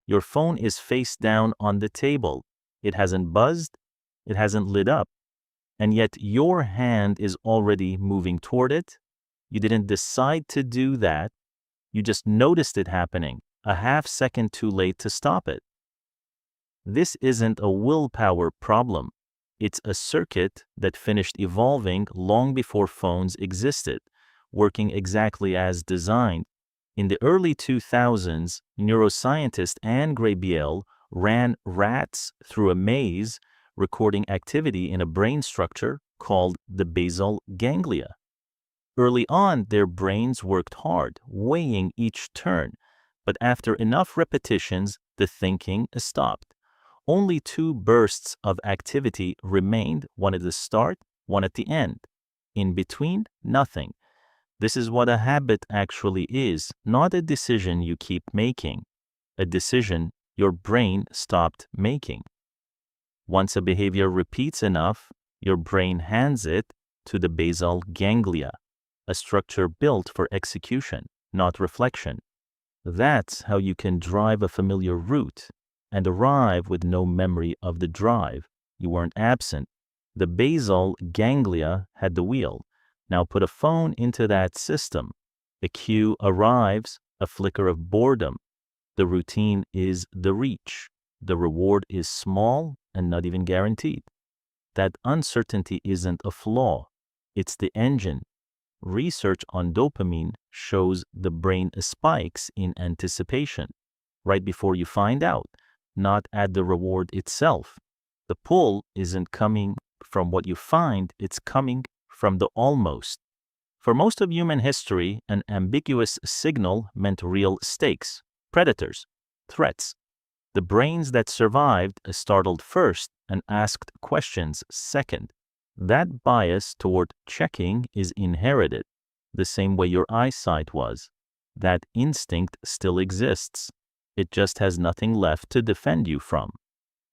Your phone is face down on the table. It hasn't buzzed, it hasn't lit up, and yet your hand is already moving toward it. You didn't decide to do that. You just noticed it happening, a half second too late to stop it. This isn't a willpower problem. It's a circuit that finished evolving long before phones existed, working exactly as designed. In the early 2000s, neuroscientist Anne Graybiel ran rats through a maze, recording activity in a brain structure called the basal ganglia. Early on, their brains worked hard, weighing each turn, but after enough repetitions, the thinking stopped. Only two bursts of activity remained, one at the start, one at the end. In between, nothing. This is what a habit actually is, not a decision you keep making, a decision your brain stopped making. Once a behavior repeats enough, your brain hands it to the basal ganglia, a structure built for execution, not reflection. That's how you can drive a familiar route and arrive with no memory of the drive. You weren't absent. The basal ganglia had the wheel. Now put a phone into that system. A cue arrives, a flicker of boredom. The routine is the reach. The reward is small and not even guaranteed. That uncertainty isn't a flaw. It's the engine. Research on dopamine shows the brain spikes in anticipation, right before you find out, not at the reward itself. The pull isn't coming from what you find, it's coming from the almost. For most of human history, an ambiguous signal meant real stakes, predators, threats. The brains that survived startled first and asked questions second. That bias toward checking is inherited, the same way your eyesight was. That instinct still exists. It just has nothing left to defend you from.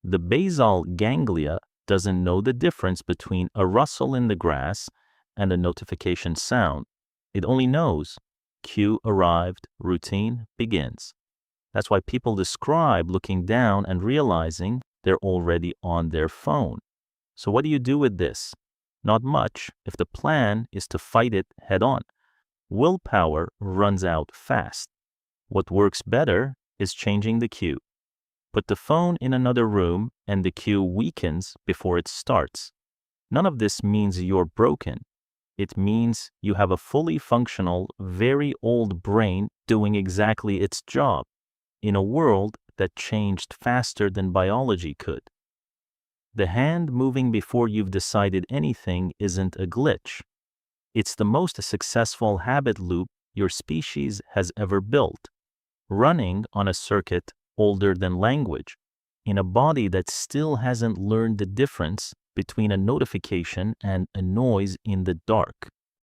The basal ganglia doesn't know the difference between a rustle in the grass and a notification sound. It only knows cue arrived, routine begins. That's why people describe looking down and realizing they're already on their phone. So what do you do with this? Not much if the plan is to fight it head on. Willpower runs out fast. What works better is changing the cue. Put the phone in another room and the cue weakens before it starts. None of this means you're broken. It means you have a fully functional, very old brain doing exactly its job in a world that changed faster than biology could. The hand moving before you've decided anything isn't a glitch. It's the most successful habit loop your species has ever built, running on a circuit older than language, in a body that still hasn't learned the difference between a notification and a noise in the dark.